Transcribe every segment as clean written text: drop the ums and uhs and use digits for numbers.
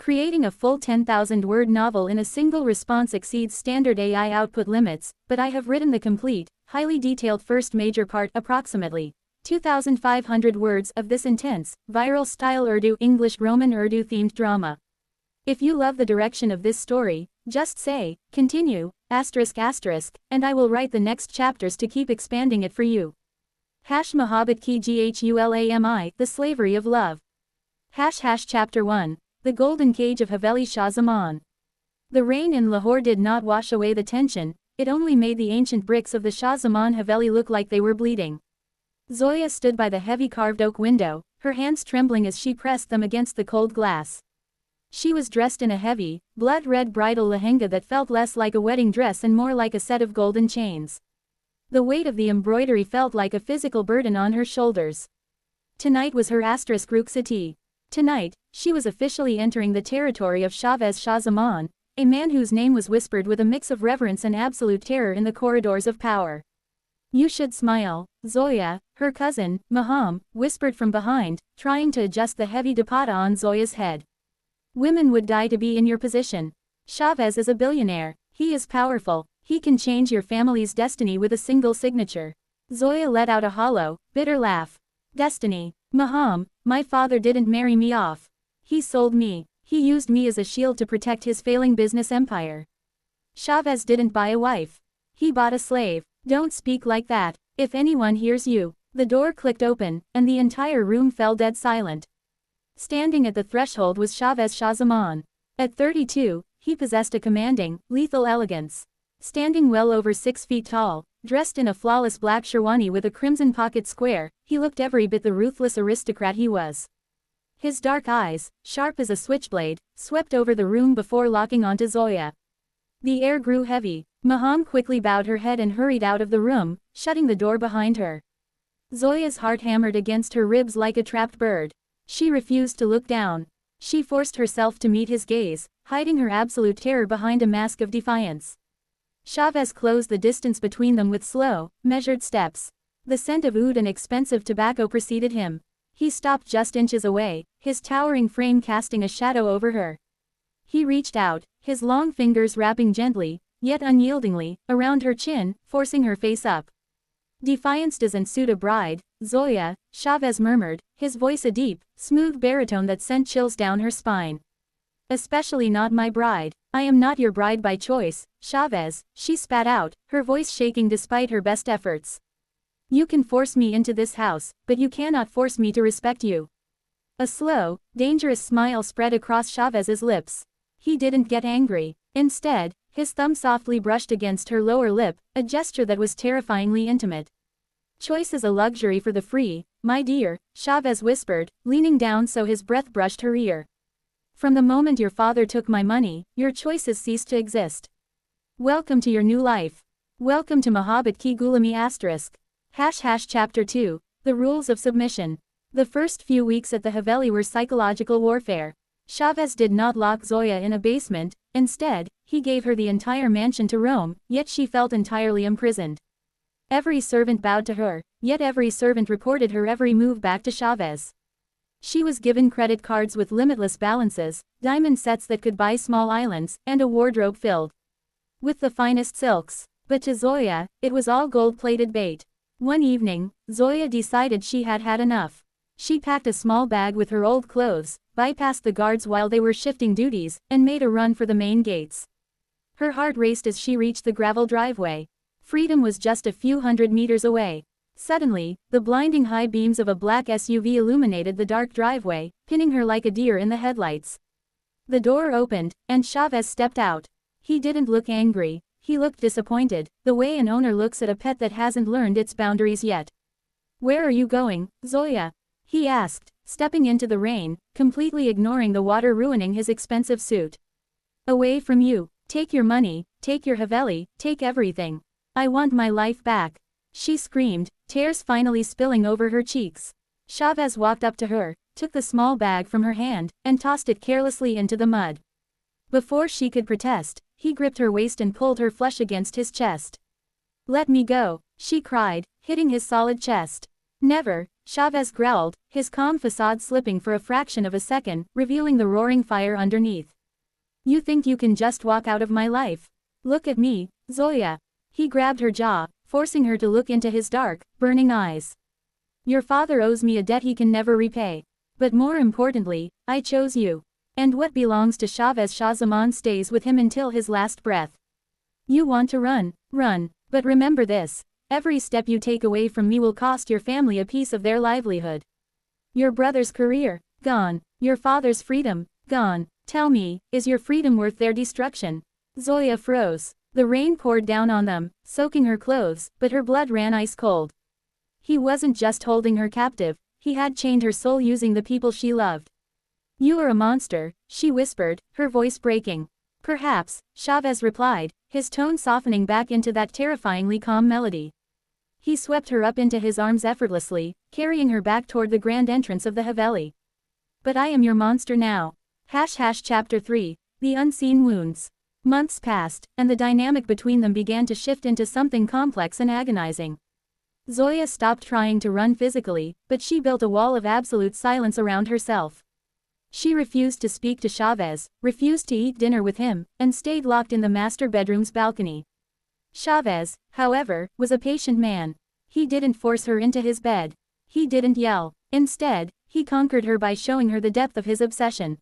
Creating a full 10,000-word novel in a single response exceeds standard AI output limits, but I have written the complete, highly detailed first major part, approximately 2,500 words, of this intense, viral-style Urdu-English Roman Urdu-themed drama. If you love the direction of this story, just say, continue, ****, and I will write the next chapters to keep expanding it for you. Muhabat Ki Ghulami, The Slavery of Love. Chapter 1. The Golden Cage of Haveli Shah Zaman. The rain in Lahore did not wash away the tension, it only made the ancient bricks of the Shah Zaman Haveli look like they were bleeding. Zoya stood by the heavy carved oak window, her hands trembling as she pressed them against the cold glass. She was dressed in a heavy, blood-red bridal lehenga that felt less like a wedding dress and more like a set of golden chains. The weight of the embroidery felt like a physical burden on her shoulders. Tonight was her *rukhsati. Tonight, she was officially entering the territory of Shah Zaman, a man whose name was whispered with a mix of reverence and absolute terror in the corridors of power. You should smile, Zoya, her cousin, Maham, whispered from behind, trying to adjust the heavy dupatta on Zoya's head. Women would die to be in your position. Shahvaz is a billionaire, he is powerful, he can change your family's destiny with a single signature. Zoya let out a hollow, bitter laugh. Destiny. Maham, my father didn't marry me off. He sold me. He used me as a shield to protect his failing business empire. Shahvaz didn't buy a wife. He bought a slave. Don't speak like that. If anyone hears you. The door clicked open, and the entire room fell dead silent. Standing at the threshold was Shahvaz Shah Zaman. At 32, he possessed a commanding, lethal elegance. Standing well over 6 feet tall, dressed in a flawless black sherwani with a crimson pocket square, he looked every bit the ruthless aristocrat he was. His dark eyes, sharp as a switchblade, swept over the room before locking onto Zoya. The air grew heavy. Maham quickly bowed her head and hurried out of the room, shutting the door behind her. Zoya's heart hammered against her ribs like a trapped bird. She refused to look down. She forced herself to meet his gaze, hiding her absolute terror behind a mask of defiance. Shahvaz closed the distance between them with slow, measured steps. The scent of oud and expensive tobacco preceded him. He stopped just inches away, his towering frame casting a shadow over her. He reached out, his long fingers wrapping gently, yet unyieldingly, around her chin, forcing her face up. Defiance doesn't suit a bride, Zoya, Shahvaz murmured, his voice a deep, smooth baritone that sent chills down her spine. Especially not my bride. I am not your bride by choice, Shahvaz, she spat out, her voice shaking despite her best efforts. You can force me into this house, but you cannot force me to respect you. A slow, dangerous smile spread across Shahvaz's lips. He didn't get angry. Instead, his thumb softly brushed against her lower lip, a gesture that was terrifyingly intimate. Choice is a luxury for the free, my dear, Shahvaz whispered, leaning down so his breath brushed her ear. From the moment your father took my money, your choices ceased to exist. Welcome to your new life. Welcome to Muhabat Ki Ghulami *. Chapter 2. The Rules of Submission. The first few weeks at the Haveli were psychological warfare. Shahvaz did not lock Zoya in a basement, instead, he gave her the entire mansion to roam, yet she felt entirely imprisoned. Every servant bowed to her, yet every servant reported her every move back to Shahvaz. She was given credit cards with limitless balances, diamond sets that could buy small islands, and a wardrobe filled with the finest silks. But to Zoya, it was all gold-plated bait. One evening, Zoya decided she had had enough. She packed a small bag with her old clothes, bypassed the guards while they were shifting duties, and made a run for the main gates. Her heart raced as she reached the gravel driveway. Freedom was just a few hundred meters away. Suddenly, the blinding high beams of a black SUV illuminated the dark driveway, pinning her like a deer in the headlights. The door opened, and Shahvaz stepped out. He didn't look angry, he looked disappointed, the way an owner looks at a pet that hasn't learned its boundaries yet. Where are you going, Zoya? He asked, stepping into the rain, completely ignoring the water ruining his expensive suit. Away from you. Take your money, take your Haveli, take everything. I want my life back. She screamed, tears finally spilling over her cheeks. Shahvaz walked up to her, took the small bag from her hand, and tossed it carelessly into the mud. Before she could protest, he gripped her waist and pulled her flush against his chest. Let me go, she cried, hitting his solid chest. Never, Chavez growled, his calm facade slipping for a fraction of a second, revealing the roaring fire underneath. You think you can just walk out of my life? Look at me, Zoya. He grabbed her jaw, forcing her to look into his dark, burning eyes. Your father owes me a debt he can never repay. But more importantly, I chose you. And what belongs to Chavez Shahzaman stays with him until his last breath. You want to run, run, but remember this. Every step you take away from me will cost your family a piece of their livelihood. Your brother's career, gone. Your father's freedom, gone. Tell me, is your freedom worth their destruction? Zoya froze. The rain poured down on them, soaking her clothes, but her blood ran ice cold. He wasn't just holding her captive, he had chained her soul using the people she loved. You are a monster, she whispered, her voice breaking. Perhaps, Chavez replied, his tone softening back into that terrifyingly calm melody. He swept her up into his arms effortlessly, carrying her back toward the grand entrance of the Haveli. But I am your monster now. Chapter 3, The Unseen Wounds. Months passed, and the dynamic between them began to shift into something complex and agonizing. Zoya stopped trying to run physically, but she built a wall of absolute silence around herself. She refused to speak to Chavez, refused to eat dinner with him, and stayed locked in the master bedroom's balcony. Chavez, however, was a patient man. He didn't force her into his bed. He didn't yell. Instead, he conquered her by showing her the depth of his obsession.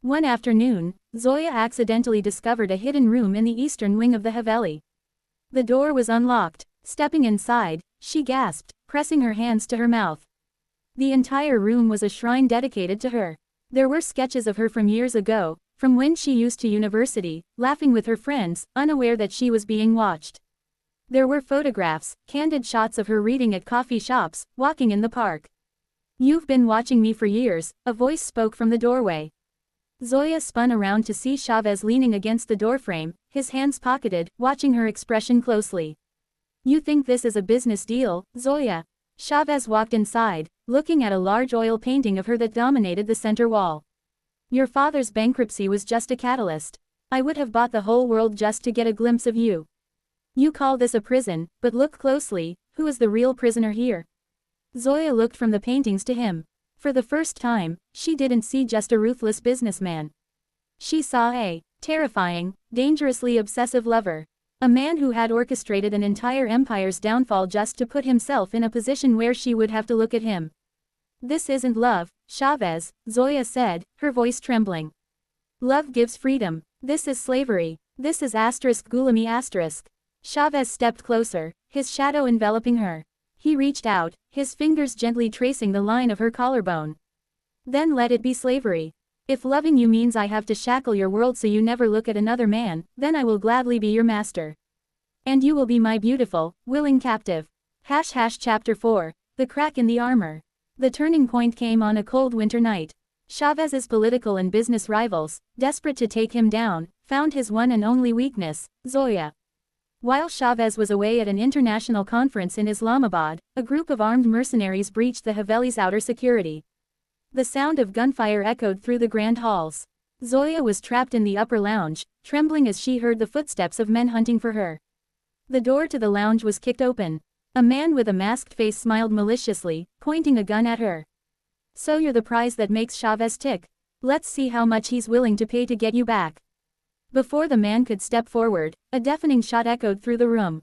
One afternoon, Zoya accidentally discovered a hidden room in the eastern wing of the Haveli. The door was unlocked. Stepping inside, she gasped, pressing her hands to her mouth. The entire room was a shrine dedicated to her. There were sketches of her from years ago, from when she used to university, laughing with her friends, unaware that she was being watched. There were photographs, candid shots of her reading at coffee shops, walking in the park. You've been watching me for years, a voice spoke from the doorway. Zoya spun around to see Chavez leaning against the doorframe, his hands pocketed, watching her expression closely. You think this is a business deal, Zoya? Chavez walked inside, looking at a large oil painting of her that dominated the center wall. Your father's bankruptcy was just a catalyst. I would have bought the whole world just to get a glimpse of you. You call this a prison, but look closely, who is the real prisoner here? Zoya looked from the paintings to him. For the first time, she didn't see just a ruthless businessman. She saw a terrifying, dangerously obsessive lover. A man who had orchestrated an entire empire's downfall just to put himself in a position where she would have to look at him. This isn't love, Chavez, Zoya said, her voice trembling. Love gives freedom. This is slavery. This is *Ghulami*. Chavez stepped closer, his shadow enveloping her. He reached out, his fingers gently tracing the line of her collarbone. Then let it be slavery. If loving you means I have to shackle your world so you never look at another man, then I will gladly be your master. And you will be my beautiful, willing captive. Chapter 4, The Crack in the Armor. The turning point came on a cold winter night. Chavez's political and business rivals, desperate to take him down, found his one and only weakness, Zoya. While Chavez was away at an international conference in Islamabad, a group of armed mercenaries breached the Haveli's outer security. The sound of gunfire echoed through the grand halls. Zoya was trapped in the upper lounge, trembling as she heard the footsteps of men hunting for her. The door to the lounge was kicked open. A man with a masked face smiled maliciously, pointing a gun at her. So you're the prize that makes Chavez tick. Let's see how much he's willing to pay to get you back. Before the man could step forward, a deafening shot echoed through the room.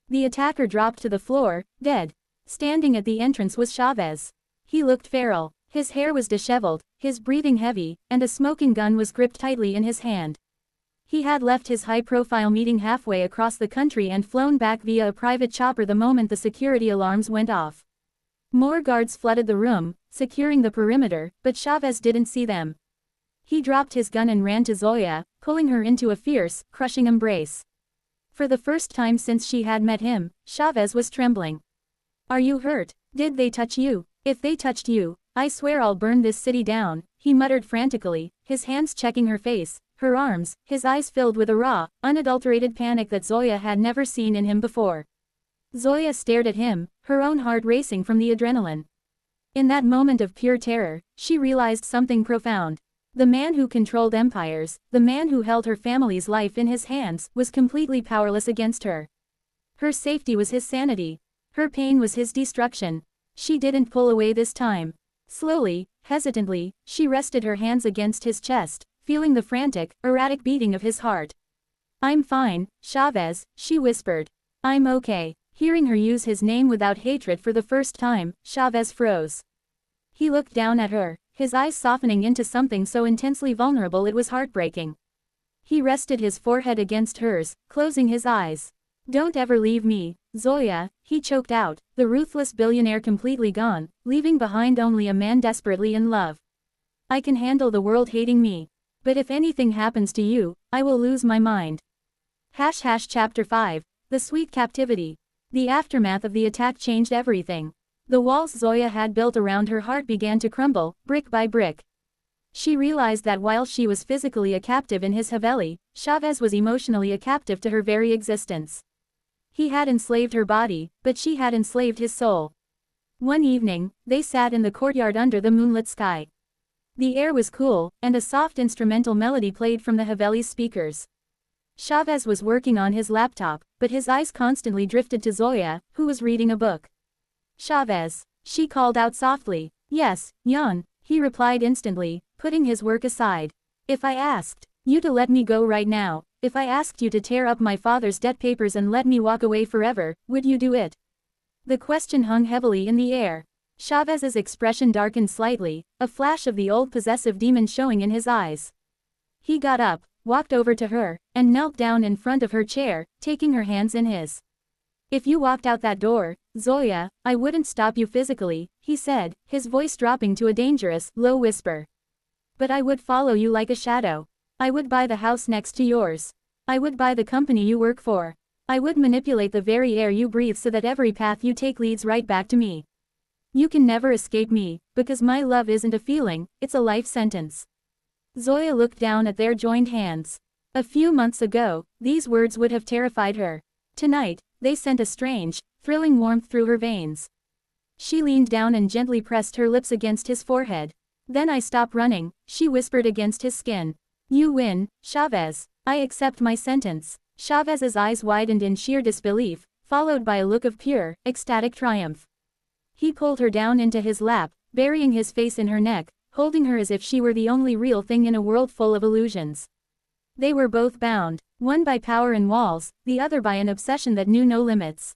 The attacker dropped to the floor, dead. Standing at the entrance was Chavez. He looked feral. His hair was disheveled, his breathing heavy, and a smoking gun was gripped tightly in his hand. He had left his high-profile meeting halfway across the country and flown back via a private chopper the moment the security alarms went off. More guards flooded the room, securing the perimeter, but Chavez didn't see them. He dropped his gun and ran to Zoya, pulling her into a fierce, crushing embrace. For the first time since she had met him, Chavez was trembling. Are you hurt? Did they touch you? If they touched you, I swear I'll burn this city down, he muttered frantically, his hands checking her face, her arms, his eyes filled with a raw, unadulterated panic that Zoya had never seen in him before. Zoya stared at him, her own heart racing from the adrenaline. In that moment of pure terror, she realized something profound. The man who controlled empires, the man who held her family's life in his hands, was completely powerless against her. Her safety was his sanity. Her pain was his destruction. She didn't pull away this time. Slowly, hesitantly, she rested her hands against his chest, feeling the frantic, erratic beating of his heart. I'm fine, Chavez, she whispered. I'm okay. Hearing her use his name without hatred for the first time, Chavez froze. He looked down at her, his eyes softening into something so intensely vulnerable it was heartbreaking. He rested his forehead against hers, closing his eyes. Don't ever leave me, Zoya, he choked out, the ruthless billionaire completely gone, leaving behind only a man desperately in love. I can handle the world hating me. But if anything happens to you, I will lose my mind. Chapter 5, The Sweet Captivity. The aftermath of the attack changed everything. The walls Zoya had built around her heart began to crumble, brick by brick. She realized that while she was physically a captive in his Haveli, Chavez was emotionally a captive to her very existence. He had enslaved her body, but she had enslaved his soul. One evening, they sat in the courtyard under the moonlit sky. The air was cool, and a soft instrumental melody played from the Haveli's speakers. Chavez was working on his laptop, but his eyes constantly drifted to Zoya, who was reading a book. Chavez, she called out softly. Yes, Jan, he replied instantly, putting his work aside. If I asked you to let me go right now, if I asked you to tear up my father's debt papers and let me walk away forever, would you do it? The question hung heavily in the air. Chavez's expression darkened slightly, a flash of the old possessive demon showing in his eyes. He got up, walked over to her, and knelt down in front of her chair, taking her hands in his. If you walked out that door, Zoya, I wouldn't stop you physically, he said, his voice dropping to a dangerous, low whisper. But I would follow you like a shadow. I would buy the house next to yours. I would buy the company you work for. I would manipulate the very air you breathe so that every path you take leads right back to me. You can never escape me, because my love isn't a feeling, it's a life sentence. Zoya looked down at their joined hands. A few months ago, these words would have terrified her. Tonight, they sent a strange, thrilling warmth through her veins. She leaned down and gently pressed her lips against his forehead. Then I stop running, she whispered against his skin. You win, Chavez. I accept my sentence. Chavez's eyes widened in sheer disbelief, followed by a look of pure, ecstatic triumph. He pulled her down into his lap, burying his face in her neck, holding her as if she were the only real thing in a world full of illusions. They were both bound, one by power and walls, the other by an obsession that knew no limits.